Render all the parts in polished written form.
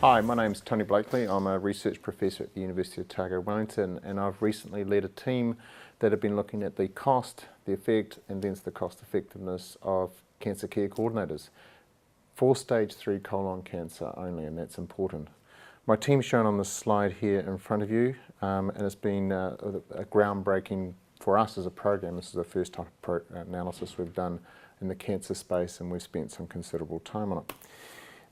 Hi, my name's Tony Blakely. I'm a research professor at the University of Otago, Wellington, and I've recently led a team that have been looking at the cost, the effect, and then the cost effectiveness of cancer care coordinators for stage 3 colon cancer only, and that's important. My team's shown on this slide here in front of you, and it's been a groundbreaking for us as a program. This is the first type of analysis we've done in the cancer space, and we've spent some considerable time on it.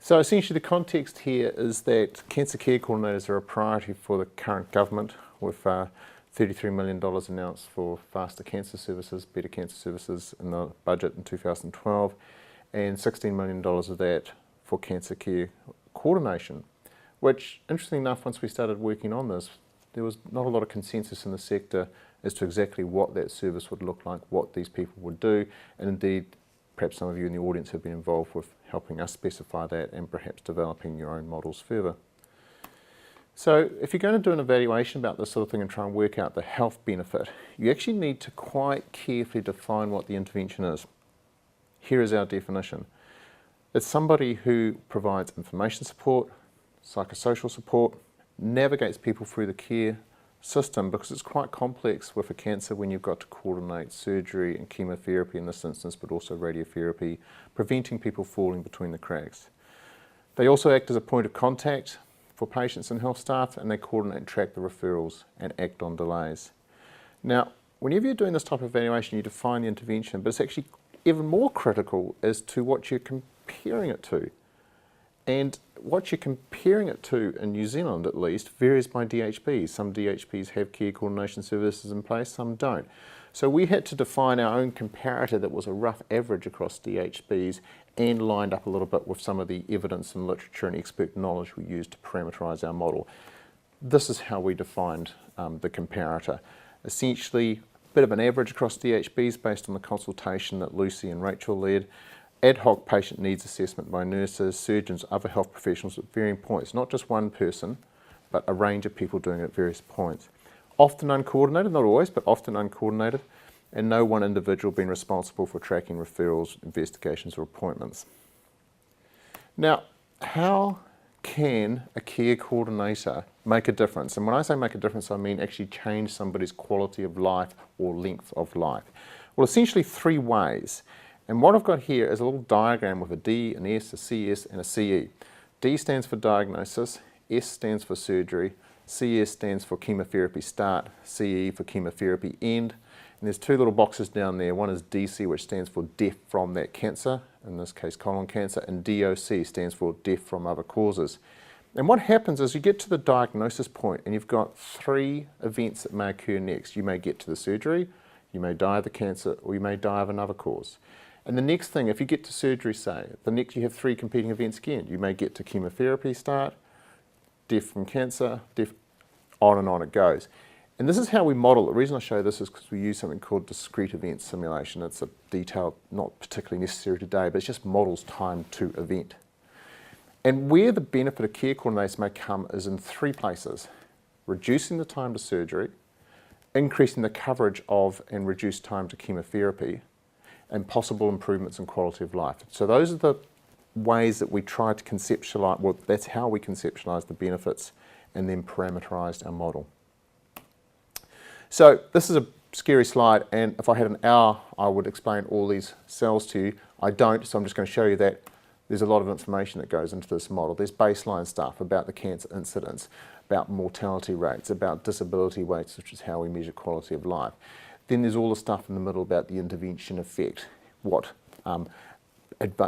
So essentially the context here is that cancer care coordinators are a priority for the current government, with $33 million announced for faster cancer services, better cancer services in the budget in 2012, and $16 million of that for cancer care coordination, which, interestingly enough, once we started working on this, there was not a lot of consensus in the sector as to exactly what that service would look like, what these people would do, and indeed perhaps some of you in the audience have been involved with helping us specify that and perhaps developing your own models further. So if you're going to do an evaluation about this sort of thing and try and work out the health benefit, you actually need to quite carefully define what the intervention is. Here is our definition. It's somebody who provides information support, psychosocial support, navigates people through the care system, because it's quite complex with a cancer when you've got to coordinate surgery and chemotherapy in this instance, but also radiotherapy, preventing people falling between the cracks. They also act as a point of contact for patients and health staff, and they coordinate and track the referrals and act on delays. Now, whenever you're doing this type of evaluation, you define the intervention, but it's actually even more critical as to what you're comparing it to. And what you're comparing it to in New Zealand, at least, varies by DHB. Some DHBs have care coordination services in place, some don't. So we had to define our own comparator that was a rough average across DHBs and lined up a little bit with some of the evidence and literature and expert knowledge we used to parameterize our model. This is how we defined the comparator. Essentially, a bit of an average across DHBs based on the consultation that Lucy and Rachel led. Ad hoc patient needs assessment by nurses, surgeons, other health professionals at varying points, not just one person, but a range of people doing it at various points. Often uncoordinated, not always, but often uncoordinated, and no one individual being responsible for tracking referrals, investigations, or appointments. Now, how can a care coordinator make a difference? And when I say make a difference, I mean actually change somebody's quality of life or length of life. Well, essentially 3 ways. And what I've got here is a little diagram with a D, an S, a CS, and a CE. D stands for diagnosis, S stands for surgery, CS stands for chemotherapy start, CE for chemotherapy end. And there's 2 little boxes down there. One is DC, which stands for death from that cancer, in this case colon cancer, and DOC stands for death from other causes. And what happens is you get to the diagnosis point and you've got 3 events that may occur next. You may get to the surgery, you may die of the cancer, or you may die of another cause. And the next thing, if you get to surgery, say, the next you have 3 competing events again. You may get to chemotherapy start, death from cancer, death, on and on it goes. And this is how we model. The reason I show this is because we use something called discrete event simulation. It's a detail not particularly necessary today, but it just models time to event. And where the benefit of care coordinators may come is in 3 places: reducing the time to surgery, increasing the coverage of and reduced time to chemotherapy, and possible improvements in quality of life. So those are the ways that we try to conceptualize, well, that's how we conceptualize the benefits and then parameterized our model. So this is a scary slide, and if I had an hour, I would explain all these cells to you. I don't, so I'm just going to show you that there's a lot of information that goes into this model. There's baseline stuff about the cancer incidence, about mortality rates, about disability rates, which is how we measure quality of life. Then there's all the stuff in the middle about the intervention effect, what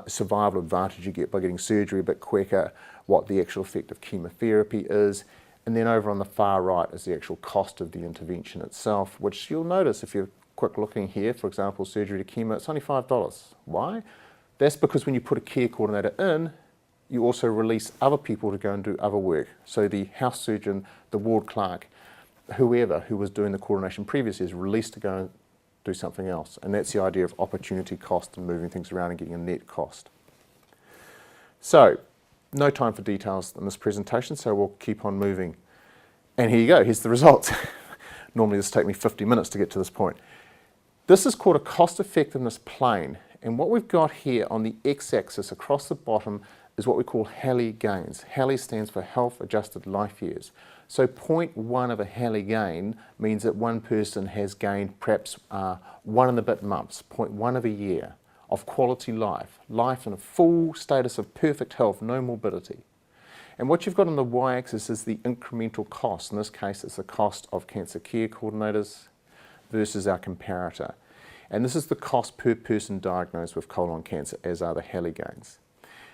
survival advantage you get by getting surgery a bit quicker, what the actual effect of chemotherapy is, and then over on the far right is the actual cost of the intervention itself, which you'll notice if you're quick looking here, for example, surgery to chemo, it's only $5. Why? That's because when you put a care coordinator in, you also release other people to go and do other work. So the house surgeon, the ward clerk, whoever who was doing the coordination previously is released to go and do something else. And that's the idea of opportunity cost and moving things around and getting a net cost. So, no time for details in this presentation, so we'll keep on moving. And here you go, here's the results. Normally this takes me 50 minutes to get to this point. This is called a cost effectiveness plane. And what we've got here on the x-axis across the bottom is what we call HALI gains. HALI stands for Health Adjusted Life Years. So 0.1 of a HALI gain means that one person has gained perhaps 1 and a bit months, 0.1 of a year of quality life, life in a full status of perfect health, no morbidity. And what you've got on the y-axis is the incremental cost. In this case, it's the cost of cancer care coordinators versus our comparator. And this is the cost per person diagnosed with colon cancer, as are the HALI gains.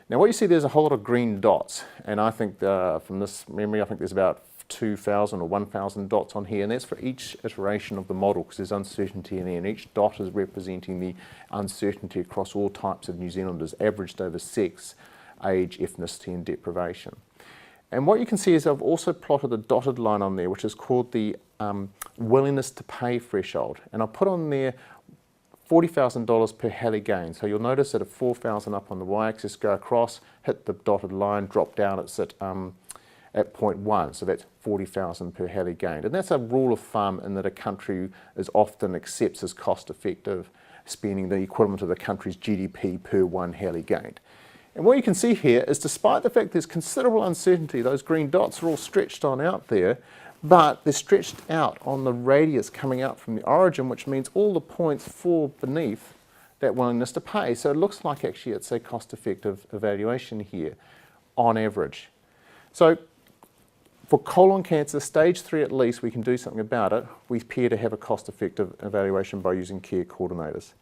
Now what you see, there's a whole lot of green dots, and I think from this memory, I think there's about 2,000 or 1,000 dots on here, and that's for each iteration of the model because there's uncertainty in there, and each dot is representing the uncertainty across all types of New Zealanders, averaged over sex, age, ethnicity and deprivation. And what you can see is I've also plotted a dotted line on there which is called the willingness to pay threshold, and I'll put on there $40,000 per HALI gain. So you'll notice that if 4,000 up on the y-axis, go across, hit the dotted line, drop down, it's at 0.1, so that's 40,000 per HALI gained. And that's a rule of thumb in that a country is often accepts as cost effective, spending the equivalent of the country's GDP per one HALI gained. And what you can see here is despite the fact there's considerable uncertainty, those green dots are all stretched on out there, but they're stretched out on the radius coming out from the origin, which means all the points fall beneath that willingness to pay. So it looks like actually it's a cost-effective evaluation here, on average. So for colon cancer, stage 3 at least, we can do something about it. We appear to have a cost-effective evaluation by using care coordinators.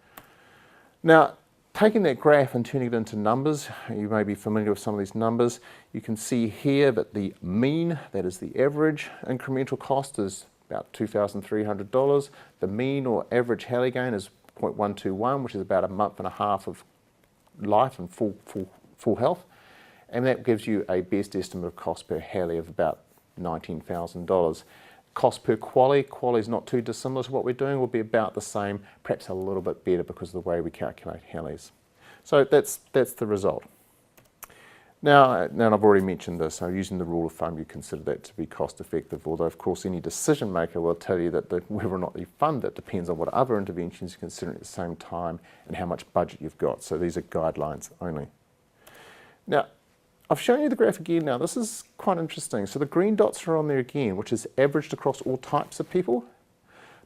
Now, taking that graph and turning it into numbers, you may be familiar with some of these numbers. You can see here that the mean, that is the average incremental cost, is about $2,300. The mean or average HALI gain is 0.121, which is about a month and a half of life and full health. And that gives you a best estimate of cost per HALI of about $19,000. Cost per QALY is not too dissimilar to what we're doing, will be about the same, perhaps a little bit better because of the way we calculate HALIs. So that's the result. Now I've already mentioned this, so using the rule of thumb, you consider that to be cost effective, although of course any decision maker will tell you that whether or not you fund it depends on what other interventions you consider at the same time and how much budget you've got. So these are guidelines only. Now, I've shown you the graph again now. This is quite interesting. So the green dots are on there again, which is averaged across all types of people.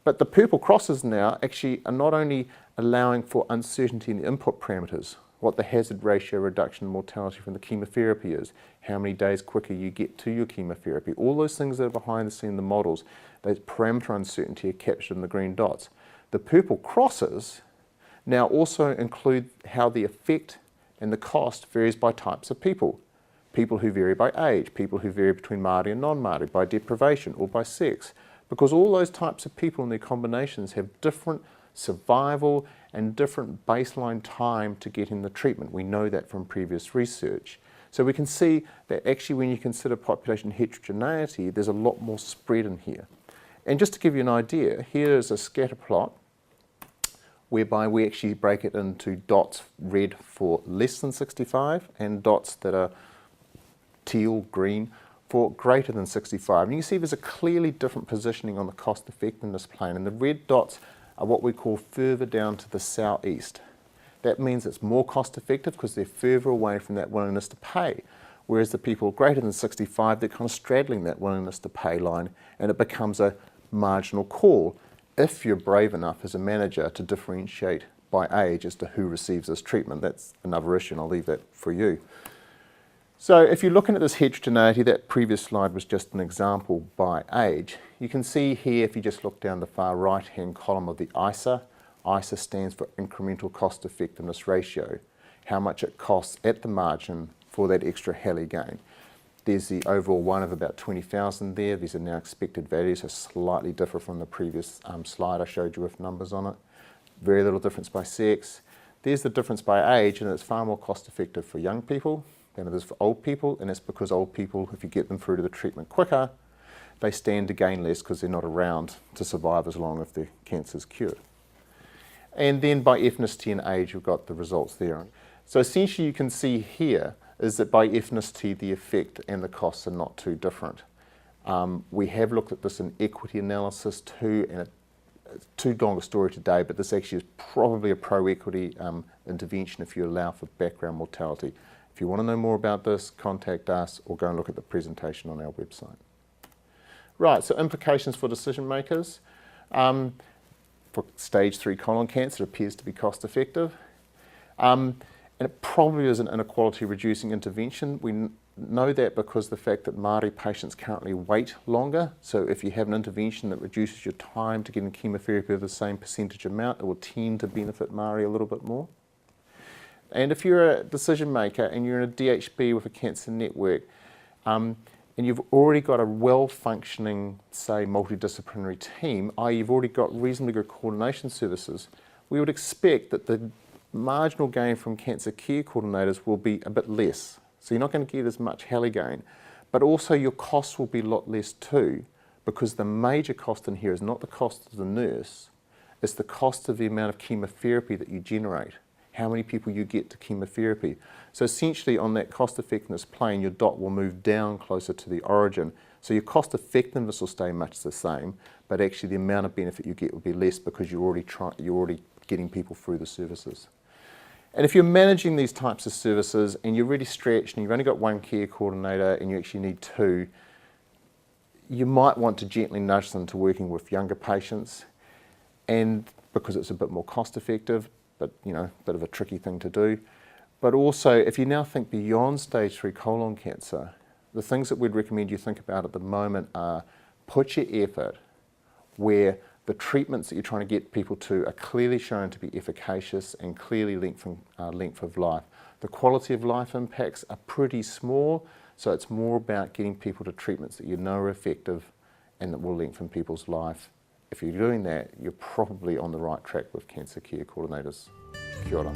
But the purple crosses now actually are not only allowing for uncertainty in the input parameters, what the hazard ratio reduction in mortality from the chemotherapy is, how many days quicker you get to your chemotherapy, all those things that are behind the scene in the models, those parameter uncertainty are captured in the green dots. The purple crosses now also include how the effect and the cost varies by types of people. People who vary by age, people who vary between Māori and non-Māori, by deprivation or by sex, because all those types of people and their combinations have different survival and different baseline time to get in the treatment. We know that from previous research. So we can see that actually when you consider population heterogeneity, there's a lot more spread in here. And just to give you an idea, here is a scatter plot whereby we actually break it into dots red for less than 65 and dots that are teal, green, for greater than 65. And you can see there's a clearly different positioning on the cost effectiveness plane, and the red dots are what we call further down to the southeast. That means it's more cost effective because they're further away from that willingness to pay, whereas the people greater than 65, they're kind of straddling that willingness to pay line, and it becomes a marginal call if you're brave enough as a manager to differentiate by age as to who receives this treatment. That's another issue, and I'll leave that for you. So if you're looking at this heterogeneity, that previous slide was just an example by age. You can see here, if you just look down the far right-hand column of the ISA, ISA stands for Incremental Cost Effectiveness Ratio, how much it costs at the margin for that extra HALI gain. There's the overall one of about 20,000 there. These are now expected values, so slightly different from the previous slide I showed you with numbers on it. Very little difference by sex. There's the difference by age, and it's far more cost effective for young people than it is for old people, and it's because old people, if you get them through to the treatment quicker, they stand to gain less because they're not around to survive as long if their cancer's cured. And then by ethnicity and age, you've got the results there. So essentially you can see here is that by ethnicity, the effect and the costs are not too different. We have looked at this in equity analysis too, and it's too long a story today, but this actually is probably a pro-equity intervention if you allow for background mortality. If you want to know more about this, contact us or go and look at the presentation on our website. Right, so implications for decision makers. For stage 3 colon cancer, it appears to be cost effective. And it probably is an inequality reducing intervention. We know that because the fact that Māori patients currently wait longer. So if you have an intervention that reduces your time to getting chemotherapy of the same percentage amount, it will tend to benefit Māori a little bit more. And if you're a decision maker and you're in a DHB with a cancer network, and you've already got a well-functioning, say, multidisciplinary team, i.e. you've already got reasonably good coordination services, we would expect that the marginal gain from cancer care coordinators will be a bit less. So you're not going to get as much HALI gain, but also your costs will be a lot less too, because the major cost in here is not the cost of the nurse, it's the cost of the amount of chemotherapy that you generate, how many people you get to chemotherapy. So essentially on that cost effectiveness plane, your dot will move down closer to the origin. So your cost effectiveness will stay much the same, but actually the amount of benefit you get will be less because you're already getting people through the services. And if you're managing these types of services and you're really stretched and you've only got one care coordinator and you actually need 2, you might want to gently nudge them to working with younger patients, and because it's a bit more cost effective, but you know, a bit of a tricky thing to do. But also, if you now think beyond stage 3 colon cancer, the things that we'd recommend you think about at the moment are put your effort where the treatments that you're trying to get people to are clearly shown to be efficacious and clearly linked from length of life. The quality of life impacts are pretty small, so it's more about getting people to treatments that you know are effective and that will lengthen people's life. If you're doing that, you're probably on the right track with cancer care coordinators. Kia ora.